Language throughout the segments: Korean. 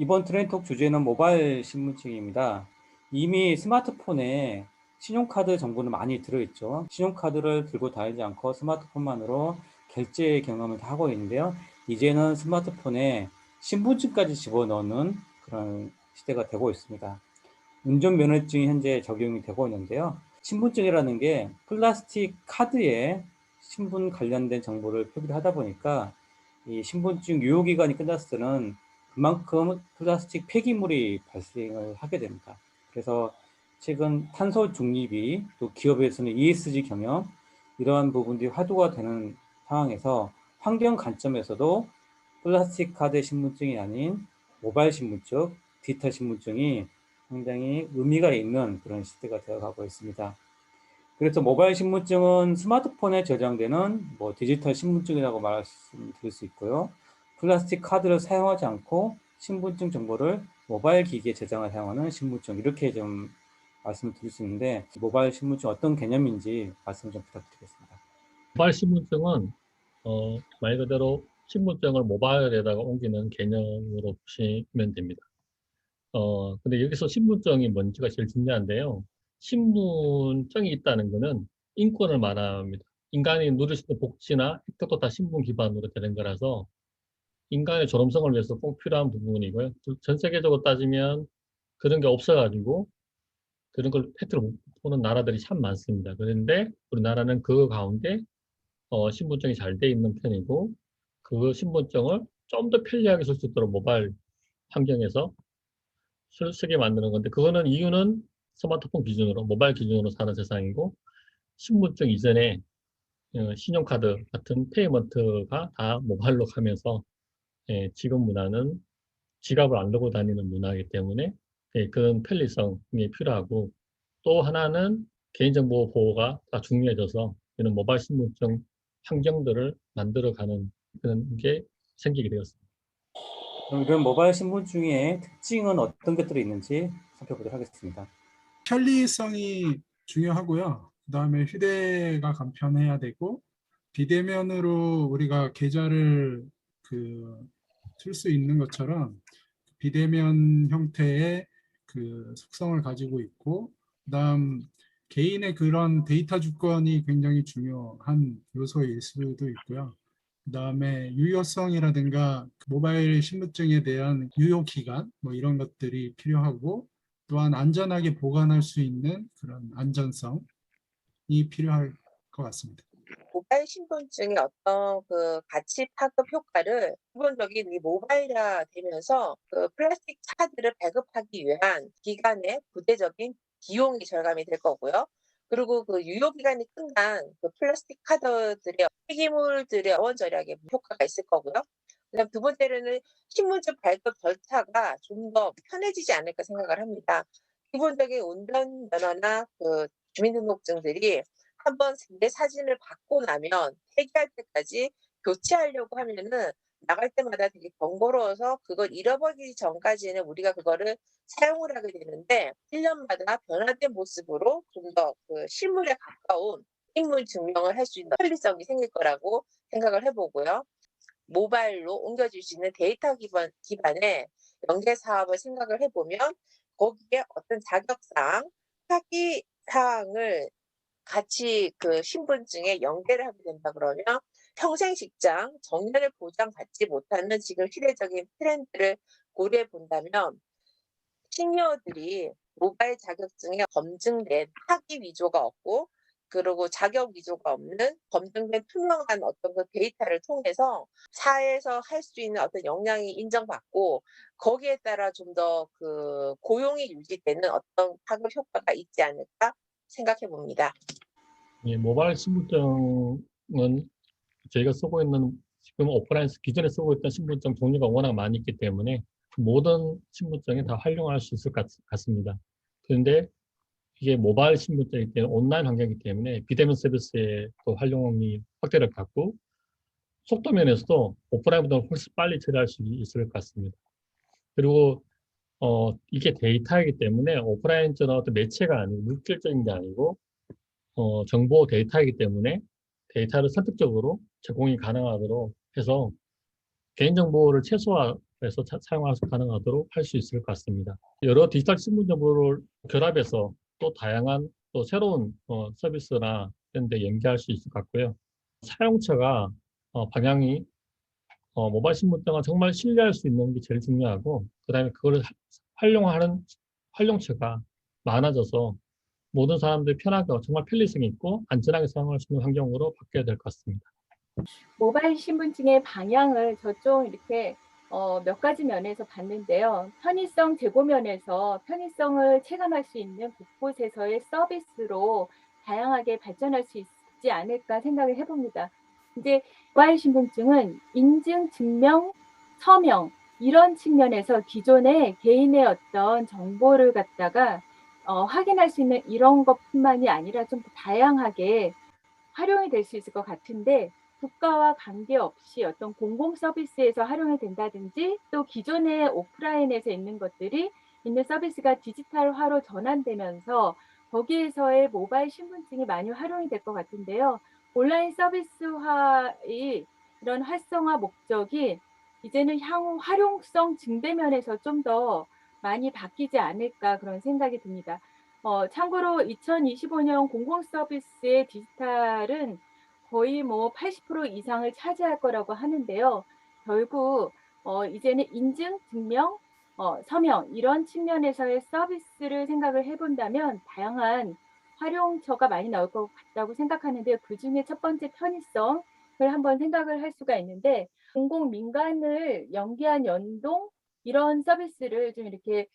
이번 트렌드톡 주제는 모바일 신분증입니다. 이미 스마트폰에 신용카드 정보는 많이 들어있죠. 신용카드를 들고 다니지 않고 스마트폰만으로 결제 경험을 다 하고 있는데요. 이제는 스마트폰에 신분증까지 집어넣는 그런 시대가 되고 있습니다. 운전면허증이 현재 적용이 되고 있는데요. 신분증이라는 게 플라스틱 카드에 신분 관련된 정보를 표기를 하다 보니까 이 신분증 유효기간이 끝났을 때는 그만큼 플라스틱 폐기물이 발생을 하게 됩니다. 그래서 최근 탄소 중립이 또 기업에서는 ESG 경영 이러한 부분들이 화두가 되는 상황에서 환경 관점에서도 플라스틱 카드 신분증이 아닌 모바일 신분증, 디지털 신분증이 상당히 의미가 있는 그런 시대가 되어가고 있습니다. 그래서 모바일 신분증은 스마트폰에 저장되는 디지털 신분증이라고 말씀드릴 수 있고요. 플라스틱 카드를 사용하지 않고 신분증 정보를 모바일 기기에 저장을 사용하는 신분증 이렇게 좀 말씀을 드릴 수 있는데 모바일 신분증 어떤 개념인지 말씀 좀 부탁드리겠습니다. 모바일 신분증은 말 그대로 신분증을 모바일에다가 옮기는 개념으로 보시면 됩니다. 근데 여기서 신분증이 뭔지가 제일 중요한데요. 신분증이 있다는 것은 인권을 말합니다. 인간이 누릴 수 있는 복지나 혜택도 다 신분 기반으로 되는 거라서 인간의 존엄성을 위해서 꼭 필요한 부분이고요. 전 세계적으로 따지면 그런 게 없어가지고 그런 걸 혜택을 못 보는 나라들이 참 많습니다. 그런데 우리나라는 그 가운데 신분증이 잘 돼 있는 편이고 그 신분증을 좀 더 편리하게 쓸 수 있도록 모바일 환경에서 쓰게 만드는 건데 그거는 이유는 스마트폰 기준으로 모바일 기준으로 사는 세상이고 신분증 이전에 신용카드 같은 페이먼트가 다 모바일로 가면서 지금 문화는 지갑을 안 들고 다니는 문화이기 때문에 그런 편리성이 필요하고 또 하나는 개인정보 보호가 다 중요해져서 이런 모바일 신분증 환경들을 만들어가는 그런 게 생기게 되었습니다. 그럼 이런 모바일 신분증의 특징은 어떤 것들이 있는지 살펴보도록 하겠습니다. 편리성이 중요하고요. 그다음에 휴대가 간편해야 되고 비대면으로 우리가 계좌를 쓸 수 있는 것처럼 비대면 형태의 그 속성을 가지고 있고 그다음 개인의 그런 데이터 주권이 굉장히 중요한 요소일 수도 있고요. 그다음에 유효성이라든가 모바일 신분증에 대한 유효 기간 뭐 이런 것들이 필요하고 또한 안전하게 보관할 수 있는 그런 안전성이 필요할 것 같습니다. 모바일 신분증의 어떤 그 가치 파급 효과를 기본적인 이 모바일화 되면서 그 플라스틱 카드를 배급하기 위한 기간의 부대적인 비용이 절감이 될 거고요. 그리고 그 유효 기간이 끝난 그 플라스틱 카드들의 폐기물들의 자원 절약에 효과가 있을 거고요. 그다음 두 번째로는 신분증 발급 절차가 좀 더 편해지지 않을까 생각을 합니다. 기본적인 운전면허나 그 주민등록증들이 한번 내 사진을 받고 나면 폐기할 때까지 교체하려고 하면은 나갈 때마다 되게 번거로워서 그걸 잃어버리기 전까지는 우리가 그거를 사용을 하게 되는데 1년마다 변화된 모습으로 좀 더 그 실물에 가까운 인물 증명을 할 수 있는 편리성이 생길 거라고 생각을 해 보고요. 모바일로 옮겨질 수 있는 데이터 기반의 연계 사업을 생각을 해 보면 거기에 어떤 자격사항, 사기 사항을 같이 그 신분증에 연계를 하게 된다 그러면 평생 직장, 정년을 보장받지 못하는 지금 시대적인 트렌드를 고려해 본다면 시니어들이 모바일 자격증에 검증된 사기 위조가 없고 그리고 자격 위조가 없는 검증된 투명한 어떤 그 데이터를 통해서 사회에서 할 수 있는 어떤 역량이 인정받고 거기에 따라 좀 더 그 고용이 유지되는 어떤 파급 효과가 있지 않을까 생각해 봅니다. 모바일 신분증은 저희가 쓰고 있는 지금 오프라인 기존에 쓰고 있던 신분증 종류가 워낙 많이 있기 때문에 모든 신분증에 다 활용할 수 있을 것 같습니다. 그런데 이게 모바일 신분증이기 때문에 온라인 환경이기 때문에 비대면 서비스에 또 활용이 확대를 갖고 속도 면에서도 오프라인보다 훨씬 빨리 처리할 수 있을 것 같습니다. 그리고 이게 데이터이기 때문에 오프라인처럼 어떤 매체가 아니고 물질적인 게 아니고 정보 데이터이기 때문에 데이터를 선택적으로 제공이 가능하도록 해서 개인정보를 최소화해서 사용할 수 가능하도록 할 수 있을 것 같습니다. 여러 디지털 신분 정보를 결합해서 또 다양한 또 새로운 서비스나 이런 데 연계할 수 있을 것 같고요. 사용처가 방향이 모바일 신분증을 정말 신뢰할 수 있는 게 제일 중요하고, 그다음에 그걸 활용하는 활용처가 많아져서 모든 사람들이 편하게 정말 편리성 있고 안전하게 사용할 수 있는 환경으로 바뀌어야 될 것 같습니다. 모바일 신분증의 방향을 저쪽 이렇게 몇 가지 면에서 봤는데요. 편의성 제고 면에서 편의성을 체감할 수 있는 곳곳에서의 서비스로 다양하게 발전할 수 있지 않을까 생각을 해봅니다. 이제 모바일 신분증은 인증, 증명, 서명 이런 측면에서 기존의 개인의 어떤 정보를 갖다가 확인할 수 있는 이런 것뿐만이 아니라 좀 더 다양하게 활용이 될 수 있을 것 같은데, 국가와 관계없이 어떤 공공 서비스에서 활용이 된다든지 또 기존의 오프라인에서 있는 것들이 있는 서비스가 디지털화로 전환되면서 거기에서의 모바일 신분증이 많이 활용이 될 것 같은데요. 온라인 서비스화의 이런 활성화 목적이 이제는 향후 활용성 증대 면에서 좀 더 많이 바뀌지 않을까 그런 생각이 듭니다. 참고로 2025년 공공 서비스의 디지털은 거의 뭐 80% 이상을 차지할 거라고 하는데요. 결국 이제는 인증, 증명, 서명 이런 측면에서의 서비스를 생각을 해본다면 다양한 활용처가 많이 나올 것 같다고 생각하는데, 그중에 첫 번째 편의성을 한번 생각을 할 수가 있는데, 공공 민간을 연계한 연동 이런 서비스를 좀 이렇게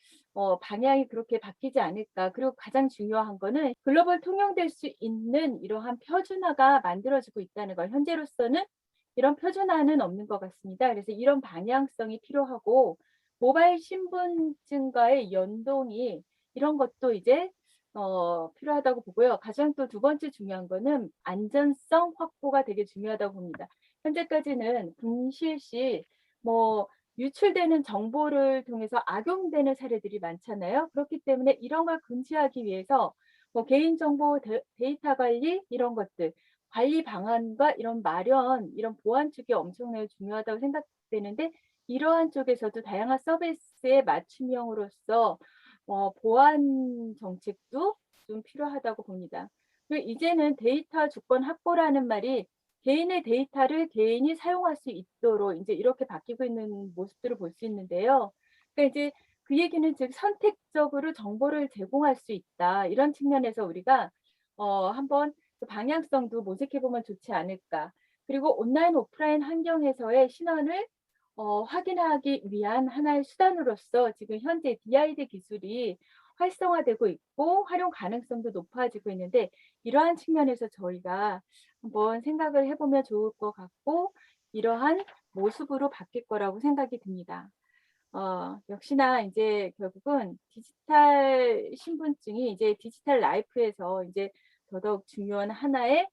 방향이 그렇게 바뀌지 않을까. 그리고 가장 중요한 거는 글로벌 통용될 수 있는 이러한 표준화가 만들어지고 있다는 것. 현재로서는 이런 표준화는 없는 것 같습니다. 그래서 이런 방향성이 필요하고, 모바일 신분증과의 연동이 이런 것도 이제 필요하다고 보고요. 가장 또 두 번째 중요한 거는 안전성 확보가 되게 중요하다고 봅니다. 현재까지는 분실 시 뭐 유출되는 정보를 통해서 악용되는 사례들이 많잖아요. 그렇기 때문에 이런 걸 금지하기 위해서 뭐 개인정보 데이터 관리 이런 것들, 관리 방안과 이런 마련, 이런 보안 쪽이 엄청나게 중요하다고 생각되는데, 이러한 쪽에서도 다양한 서비스의 맞춤형으로서 보안 정책도 좀 필요하다고 봅니다. 그리고 이제는 데이터 주권 확보라는 말이 개인의 데이터를 개인이 사용할 수 있도록 이제 이렇게 바뀌고 있는 모습들을 볼 수 있는데요. 그러니까 이제 그 얘기는 즉 선택적으로 정보를 제공할 수 있다. 이런 측면에서 우리가 한번 그 방향성도 모색해 보면 좋지 않을까. 그리고 온라인 오프라인 환경에서의 신원을 확인하기 위한 하나의 수단으로서 지금 현재 DID 기술이 활성화되고 있고 활용 가능성도 높아지고 있는데, 이러한 측면에서 저희가 한번 생각을 해보면 좋을 것 같고, 이러한 모습으로 바뀔 거라고 생각이 듭니다. 역시나 이제 결국은 디지털 신분증이 이제 디지털 라이프에서 이제 더더욱 중요한 하나의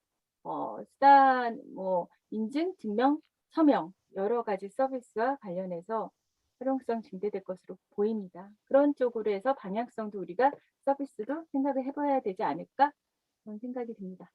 수단, 뭐 인증, 증명, 서명 여러 가지 서비스와 관련해서 활용성 증대될 것으로 보입니다. 그런 쪽으로 해서 방향성도 우리가 서비스도 생각을 해봐야 되지 않을까 그런 생각이 듭니다.